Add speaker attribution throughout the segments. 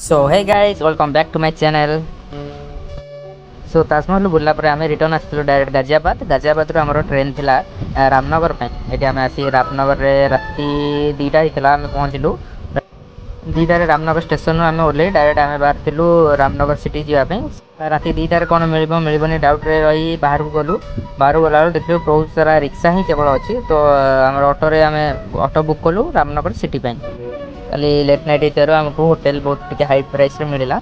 Speaker 1: So hey guys, welcome back to my channel. So Taj Mahal बुला पर आम रिटर्न आसलु डायरेक्ट गाजियाबाद आम ट्रेन थिला रामनगर ये आम आसी रामनगर रे राति 2टा होता आम पहुँचलु 2टारे रामनगर स्टेशन आम ओल्ले डायरेक्ट आम बाहर रामनगर सिटी जावाई राति 2टारे कौन मिलबनी डाउट रे रही बाहर को गलु बाहर गला देखिए बहुत सारा रिक्शा ही केवल अच्छी तो आम ऑटो आम ऑटो बुक कलु रामनगर सिटी खाली लेट नाइट होता आमको होटेल बहुत हाई प्राइस मिलला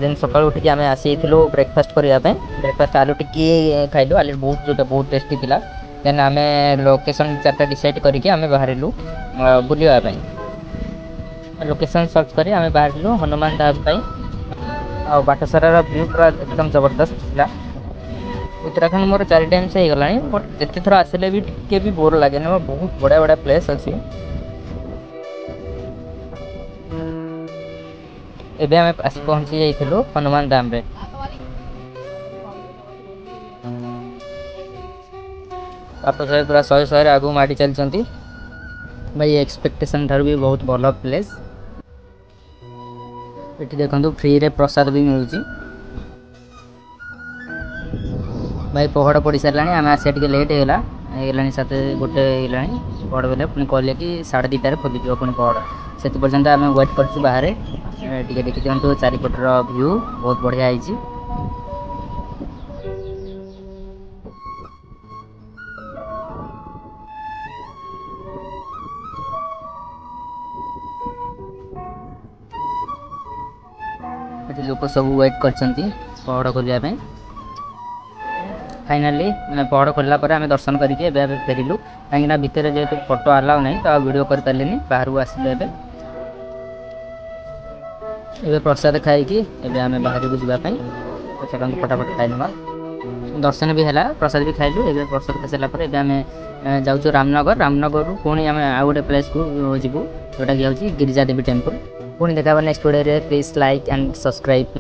Speaker 1: देन सकाल उठिक आम आसी ब्रेकफास्ट करने ब्रेकफास्ट आलू टिकी खाइलु आलू बहुत टेस्टी थिला देन आम लोकेशन 4टा डिसाइड करके आम बाहर बुलावाई लोकेशन सर्च कर आम बाहर हनुमान डाम आ बाट सारा व्यू पूरा एकदम जबरदस्त था। उत्तराखंड मोर 4 टाइम से होगा बट जिते थर आसिले भी टे भी बोर लगे बहुत बढ़िया बढ़िया प्लेस अच्छी एबे आम पहुँची जाइलु हनुमान डाम रे आप पूरा 100 आगू माड़ी चलती भाई एक्सपेक्टेशन ठार भी बहुत भल प्लेस ये देखो फ्री रे प्रसाद भी मिलूँ भाई पहड़ पड़ सारे आम आसा टे लेट होगा 7:01 पहड़ बेले पुणी कहले कि 2:30 खोली पुणी पहड़ से पर्यटन आम वेट कर बाहर टे देखी दिखाँ चारिपटर व्यू बहुत बढ़िया है। लोक सब वेट कर पहड़ खोलिया फाइनाली पहड़ खोलला आम दर्शन करके फेरिलु कहीं भितर जेहतु फोटो आलाउ नहीं तो वीडियो कर पारे बाहर को आसिलु एबे प्रसाद खाई आम बाहर को जावाई तो चलते फटाफट खाईना दर्शन भी है प्रसाद भी खाइलु एबे प्रसाद खाई सारापर आम जाऊँ रामनगर पुणी आम आउ गोटे प्लेस को जीवु जोटा कि गिरिजा देवी टेम्पल पुणी देखा next video please like and subscribe.